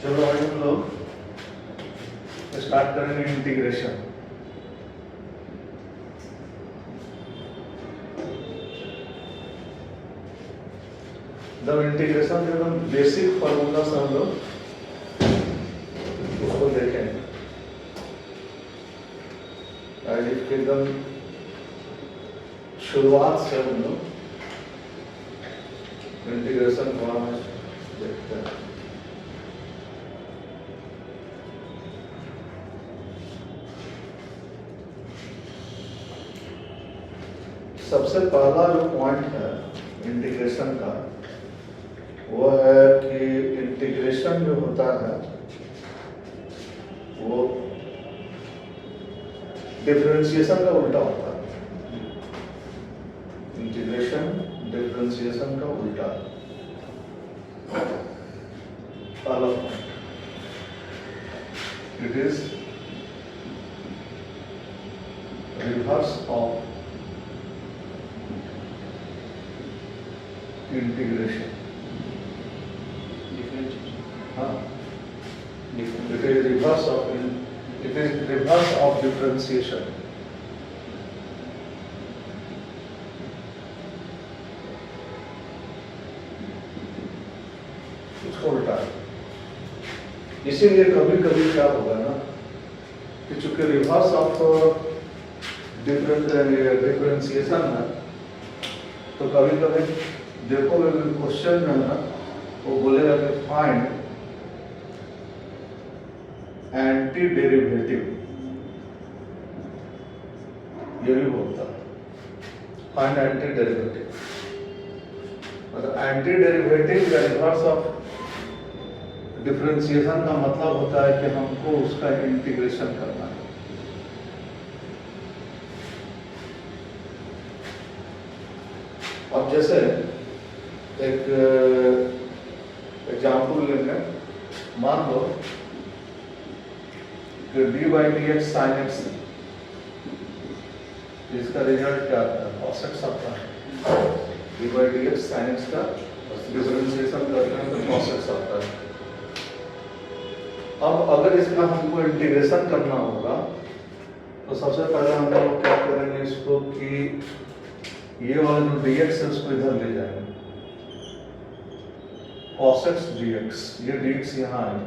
चलो आज हम लोग स्टार्ट करेंगे इंटीग्रेशन। जब इंटीग्रेशन के एकदम बेसिक फॉर्मूला से हम लोग उसको देखेंगे, एकदम शुरुआत से हम लोग इंटीग्रेशन को हम देखते हैं। सबसे पहला जो पॉइंट है इंटीग्रेशन का वो है कि इंटीग्रेशन जो होता है वो डिफरेंशिएशन का उल्टा होता है। इंटीग्रेशन डिफरेंशिएशन का उल्टा। पहला point, it is reverse of integration. हाँ, it is reverse of differentiation। उसको उल्टा है। इसीलिए कभी कभी क्या होगा ना कि चूंकि रिवर्स ऑफ डिफरेंशिएशन है तो कभी कभी देखोगे क्वेश्चन में ना वो बोलेगा कि फाइंड एंटी डेरिवेटिव, ये भी बोलता है फाइंड एंटी डेरिवेटिव। मतलब एंटी डेरिवेटिव या रिवर्स ऑफ डिफरेंशिएशन का मतलब होता है कि हमको उसका इंटीग्रेशन करना है। अब जैसे एक एग्जाम्पल लेंगे, मान लो कि D by D x sine x, इसका रिजल्ट क्या आता है? cos x आता है। D by D x sine x का डिफरेंशिएशन करते हैं तो cos x आता है। अब अगर इसका हमको इंटीग्रेशन करना होगा तो सबसे पहले हम लोग क्या करेंगे इसको कि ये वाला जो dx है उसको इधर ले जाएंगे, cos x dx, ये dx यहाँ है।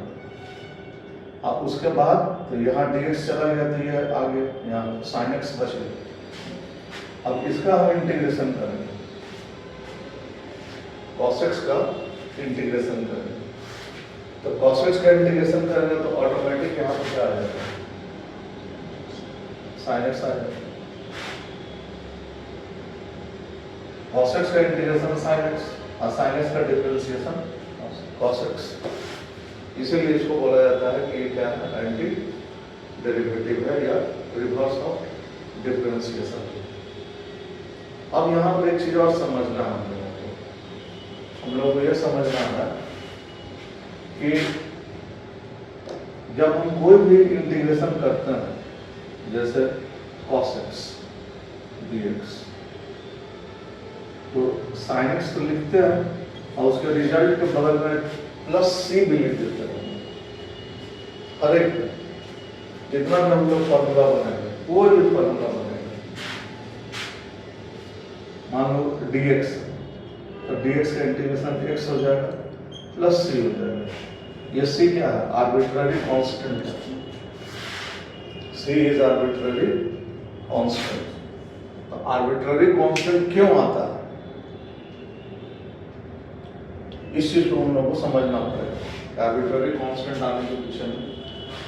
अब उसके बाद तो यहाँ dx चला गया तो ये आगे यहाँ sin x बच गया। अब इसका हम इंटीग्रेशन करेंगे, cos x का इंटीग्रेशन करेंगे। तो cos x का इंटीग्रेशन करेंगे तो ऑटोमेटिक यहाँ पे क्या आ जाएगा? sin x आ जाएगा। cos x का इंटीग्रेशन sin x और sin x का डिफरेंशिएशन cos x। इसीलिए इसको बोला जाता है कि ये क्या है? एंटी डेरिवेटिव है या रिवर्स ऑफ डिफरेंशिएशन। अब यहाँ पर एक चीज और समझना है हम लोगों को यह समझना है कि जब हम कोई भी इंटीग्रेशन करते हैं जैसे cos x dx, तो sin x तो लिखते हैं और उसके रिजल्ट के बगल में प्लस सी भी लिख देते हैं। हर एक जितना भी हम लोग फॉर्मूला बनाएंगे, कोई भी फॉर्मूला बनाएंगे, मान लो dx, तो dx का इंटीग्रेशन x हो जाएगा प्लस सी हो जाएगा। ये सी क्या है? आर्बिट्ररी कांस्टेंट है। सी इज आर्बिट्ररी कांस्टेंट। तो आर्बिट्ररी कांस्टेंट क्यों आता है इस चीज को हम लोग को समझना पड़ेगा। आर्बिट्ररी कांस्टेंट आने के पीछे में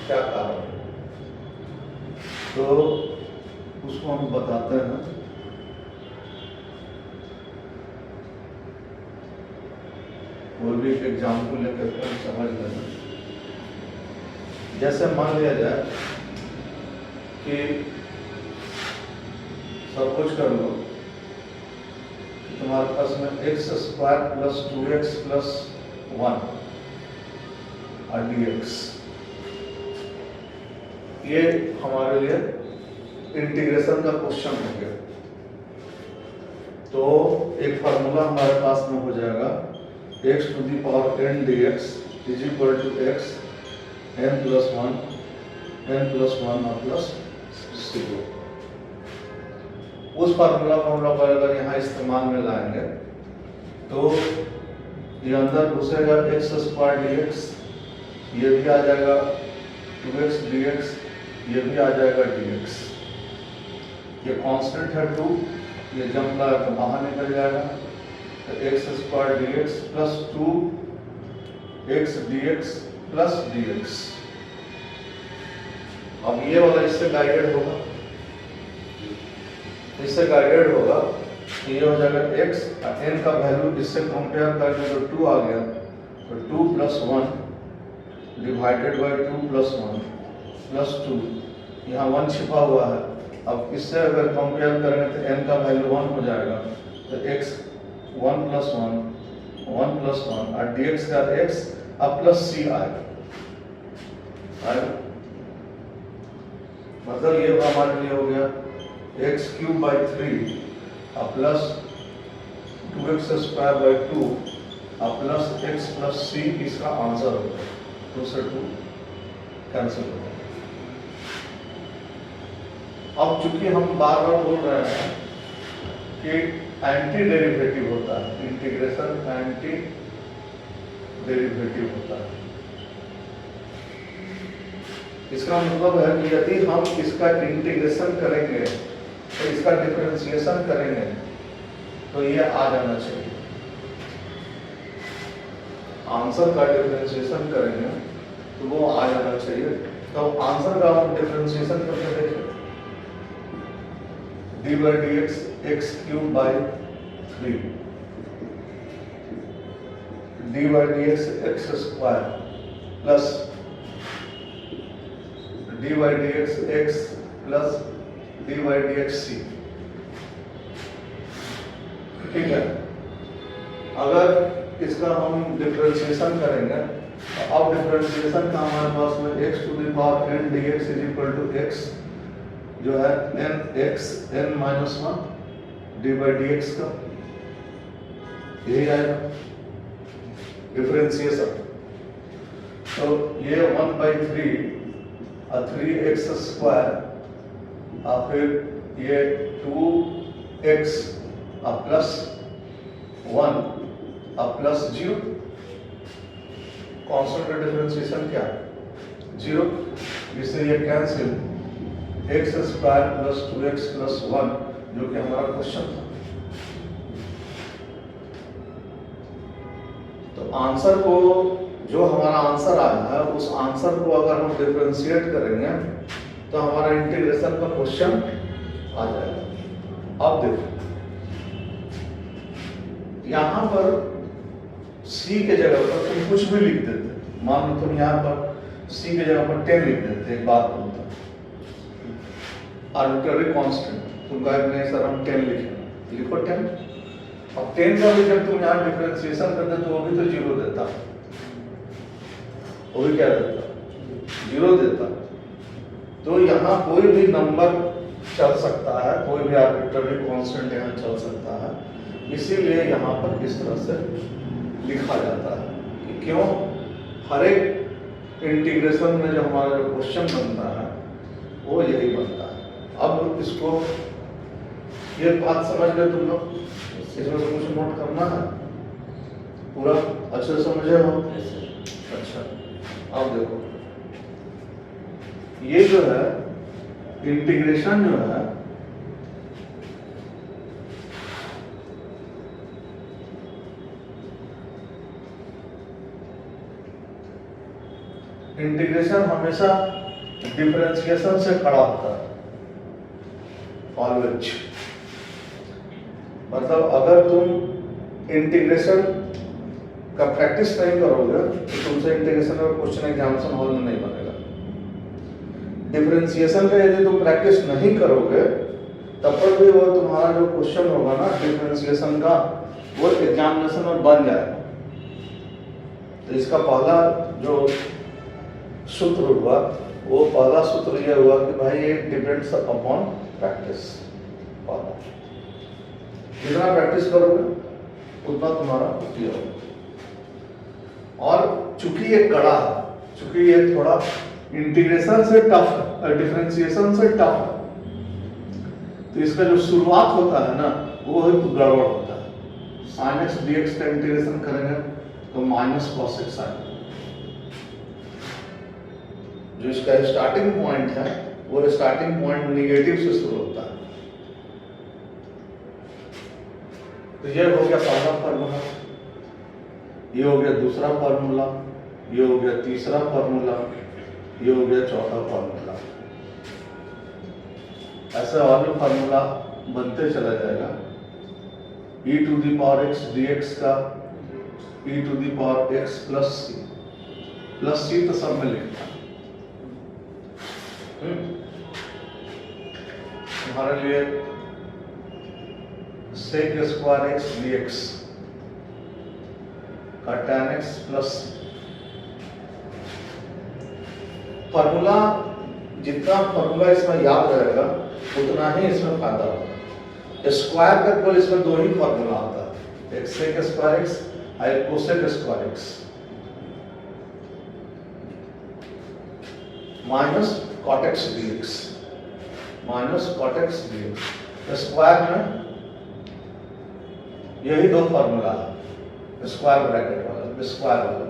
क्या कारण है, तो उसको हम बताते हैं। वो भी एक एग्जाम्पल लेकर के समझ लेना। जैसे मान लिया जाए कि सब कुछ कर लो, तुम्हारे पास में x square plus 2x plus 1 और dx, ये हमारे लिए इंटीग्रेशन का क्वेश्चन हो गया। तो एक फार्मूला हमारे पास में हो जाएगा x to the power n dx is equal to x n plus one और प्लस जीरो। उस फार्मूला को हम लोग अगर यहाँ इस्तेमाल में लाएंगे तो ये अंदर घुसेगा एक्स स्क्वायर डी एक्स, ये भी आ जाएगा 2x dx, ये भी आ जाएगा dx। ये कांस्टेंट है 2, ये जंप लगा तो बाहर निकल जाएगा, तो x square D x plus 2x dx plus dx। अब ये वाला इससे गाइडेड होगा, इससे गाइडेड होगा, ये हो जाएगा x, n का वैल्यू इससे कंपेयर करके तो 2 आ गया, तो 2 plus 1 divided by 2 plus 1 plus 2, यहाँ 1 छिपा हुआ है। अब इससे अगर कंपेयर करेंगे तो n का वैल्यू 1 हो जाएगा, तो x 1 प्लस 1 प्लस 1 और dx का x अब प्लस c आएगा। मतलब ये हमारे लिए हो गया x क्यूब बाई 3 अब प्लस 2x स्क्वायर बाई 2 अब प्लस x प्लस c, इसका आंसर होगा। 2 से 2 कैंसिल हो गया। अब चूंकि हम बार बार बोल रहे हैं कि एंटी डेरिवेटिव होता है, इंटीग्रेशन एंटी डेरिवेटिव होता है, इसका मतलब है कि यदि हम इसका इंटीग्रेशन करेंगे तो इसका डिफरेंशिएशन करेंगे तो ये आ जाना चाहिए। आंसर का डिफरेंशिएशन करेंगे तो वो आ जाना चाहिए। तो आंसर का हम डिफरेंशिएशन करके देखें, D by D X X cube by 3 D by D X X square plus D by D X X plus D by D X C. ठीक है, अगर इसका हम डिफरेंशिएशन करेंगे तो अब डिफरेंशिएशन का हमारे पास में x to the power n dx is equal to x जो है n x n minus 1 d by D x का, यही आएगा डिफरेंशिएशन। तो ये 1 बाई 3 और 3x स्क्वायर और फिर ये 2x और प्लस 1 और प्लस 0, कांस्टेंट का डिफरेंशिएशन क्या है 0, इससे ये cancel, x square plus 2x plus 1 जो कि हमारा क्वेश्चन था। तो आंसर को, जो हमारा आंसर आया है उस आंसर को अगर हम डिफरेंशिएट करेंगे तो हमारा इंटीग्रेशन का क्वेश्चन आ जाएगा। अब देखो यहां पर c के जगह पर तुम कुछ भी लिख देते, मान लो तुम यहां पर c के जगह पर 10 लिख देते, एक बात बोलता आर्बिट्ररी कांस्टेंट, तुम कहे नहीं सर हम 10 लिखेंगे, लिखो 10। अब 10 का भी जब तुम यहाँ डिफरेंशिएशन करते तो वो भी तो 0 देता, वो भी क्या देता 0 देता। तो यहाँ कोई भी नंबर चल सकता है, कोई भी आर्बिट्ररी कांस्टेंट यहाँ चल सकता है, इसीलिए यहाँ पर इस तरह से लिखा जाता है कि क्यों, हर एक इंटीग्रेशन में जो हमारा जो क्वेश्चन बनता है वो यही बनता है। अब इसको ये बात समझ गए तुम लोग, इसमें से कुछ नोट करना है, पूरा अच्छे से समझे हो? अच्छा, अब देखो ये जो है इंटीग्रेशन जो है इंटीग्रेशन हमेशा डिफरेंशिएशन से खड़ा होता है, ऑलवेज। मतलब अगर तुम इंटीग्रेशन का प्रैक्टिस नहीं करोगे तो तुमसे इंटीग्रेशन का क्वेश्चन एग्जामिनेशन हॉल में नहीं बनेगा। डिफरेंशिएशन का यदि तुम प्रैक्टिस नहीं करोगे तब पर भी वो तुम्हारा जो क्वेश्चन होगा ना डिफरेंशिएशन का, वो एग्जामिनेशन में बन जाएगा। तो इसका पहला जो सूत्र हुआ, वो पहला सूत्र यह हुआ कि भाई ये डिपेंड्स अपॉन प्रैक्टिस। जितना प्रैक्टिस करोगे उतना तुम्हारा क्लियर होगा। और चूंकि ये कड़ा है, चूंकि ये थोड़ा इंटीग्रेशन से टफ है, डिफरेंशिएशन से टफ है, तो इसका जो शुरुआत होता है ना वो गड़बड़ होता है। sin x dx का इंटीग्रेशन करेंगे तो माइनस cos x आएगा। जो इसका स्टार्टिंग पॉइंट है वो स्टार्टिंग पॉइंट निगेटिव से शुरू होता है। तो ये हो गया पहला फार्मूला, ये हो गया दूसरा फार्मूला, ये हो गया तीसरा फार्मूला, ये हो गया चौथा फार्मूला। ऐसे और भी फार्मूला बनते चला जाएगा। e to the power x dx का e to the power x plus c तो सब में लिखना हमारे लिए sec स्क्वायर x dx का tan x प्लस फार्मूला, जितना फार्मूला इसमें याद रहेगा उतना ही इसमें फायदा होगा। स्क्वायर का केवल इसमें दो ही फार्मूला आता है, एक सेक स्क्वायर एक्स और एक cosec square x minus cot x dx, minus cot x dx. Square में यही दो फार्मूला है, स्क्वायर ब्रैकेट वाला, स्क्वायर वाला।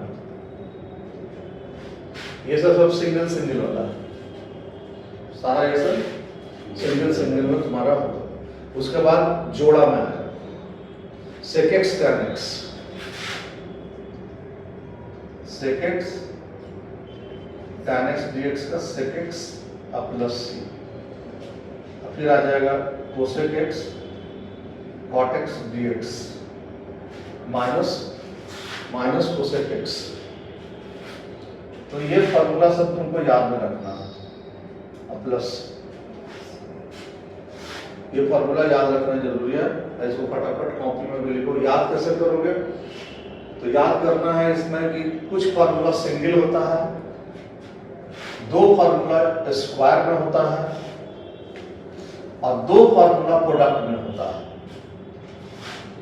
ये सब सिंगल सिंगल होता है, सारा ये सब सिंगल सिंगल में तुम्हारा होगा। उसके बाद जोड़ा में आएगा sec x tan x, sec x tan x dx का सेक एक्स प्लस सी, फिर आ जाएगा cosec x cot x dx minus cosec x. तो ये फार्मूला सब तुमको याद में रखना है। प्लस ये फार्मूला याद रखना जरूरी है, इसको फटाफट कॉपी में भी लिखो। याद कैसे करोगे? तो याद करना है इसमें कि कुछ फार्मूला सिंगल होता है, दो फार्मूला स्क्वायर में होता है और दो फार्मूला प्रोडक्ट में होता है।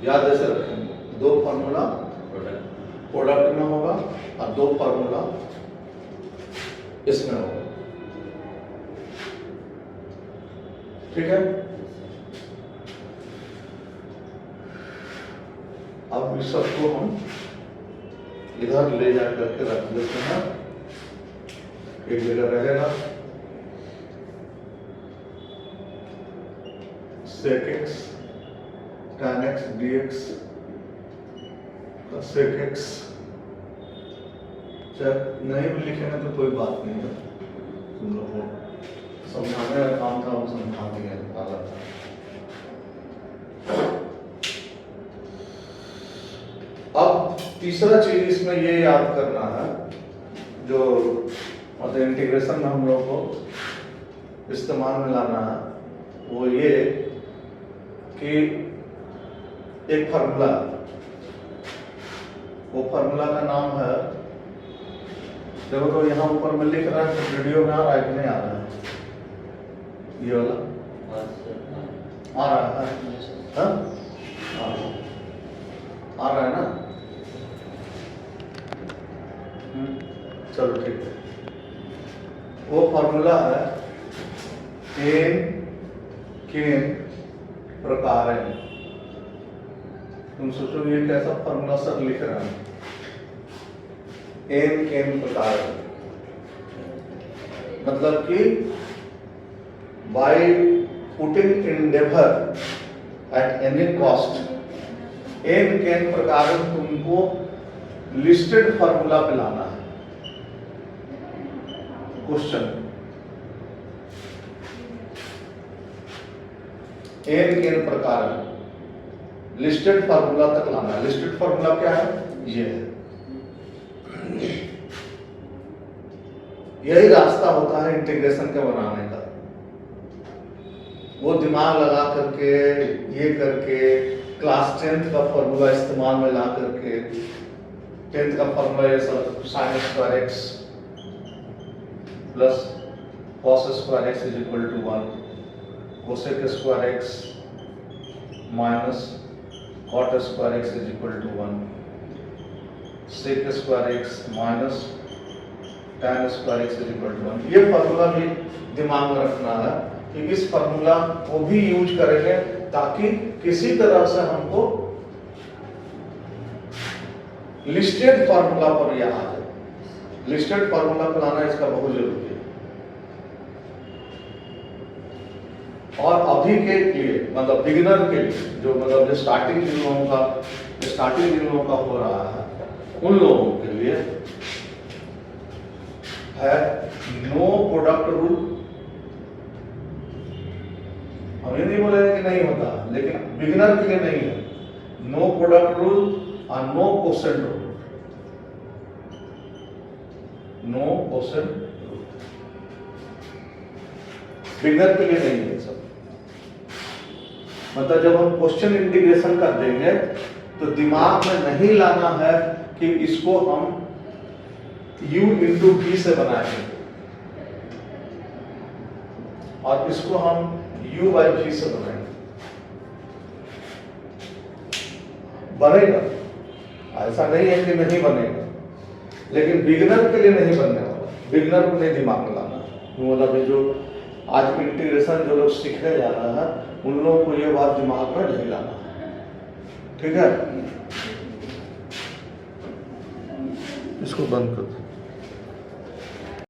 याद ऐसे रखेंगे, दो फार्मूला प्रोडक्ट में होगा और दो फार्मूला इसमें होगा। ठीक है, अब इस सबको हम इधर ले जा करके रख देते हैं, एक जगह रहेगा। Sec x tan x dx sec x, चाहे नहीं भी लिखेंगे तो कोई बात नहीं है, तुम लोग को समझाने का काम था वो समझा दिया। अब तीसरा चीज इसमें ये याद करना है, जो मतलब इंटीग्रेशन में हम लोग को इस्तेमाल में लाना है, वो ये कि एक फार्मूला, वो फार्मूला का नाम है, देखो तो यहाँ ऊपर में लिख रहा है, तो वीडियो में आ रहा है कि नहीं आ रहा है? ये वाला आ रहा है, हाँ? आ रहा है ना? चलो ठीक है। वो फार्मूला है केन प्रकार है। तुम सोचो ये कैसा फार्मूला सर लिख रहा है? केन प्रकार है, मतलब कि by putting endeavor at any cost, केन प्रकार तुमको लिस्टेड फार्मूला पे लाना है। क्वेश्चन, केन प्रकार लिस्टेड फार्मूला तक लाना है। लिस्टेड फार्मूला क्या है? ये है, यही रास्ता होता है इंटीग्रेशन के बनाने का। वो दिमाग लगा करके, ये करके, क्लास 10th का फॉर्मूला इस्तेमाल में ला करके, 10th का फॉर्मूला ये सब sin square x plus cos square x is equal to 1, cosec square x minus cot square x is equal to 1, sec square x minus tan square x is equal to 1। ये formula भी दिमाग में रखना है कि इस formula को भी यूज करेंगे ताकि किसी तरह से हमको लिस्टेड फार्मूला पर यह आ जाए। लिस्टेड फार्मूला पर लाना इसका बहुत जरूरी है। और अभी के लिए मतलब बिगिनर के लिए जो मतलब स्टार्टिंग जिन लोगों का हो रहा है उन लोगों के लिए है नो प्रोडक्ट रूल। हम ये नहीं बोले कि नहीं होता, लेकिन बिगिनर के लिए नहीं है। नो प्रोडक्ट रूल और no quotient rule. No quotient rule beginner के लिए नहीं है सब। मतलब जब हम क्वेश्चन इंटीग्रेशन कर देंगे तो दिमाग में नहीं लाना है कि इसको हम u इंटू v से बनाएंगे और इसको हम u बाई v से बनाएंगे। बनेगा, ऐसा नहीं है कि नहीं बनेगा, लेकिन बिगिनर के लिए नहीं बनने वाला। बिगिनर को नहीं दिमाग में लाना। मतलब जो आज इंटीग्रेशन जो लोग सीखने जा रहा है उन लोगों को ये बात दिमाग में नहीं लाना। ठीक है, इसको बंद कर दो।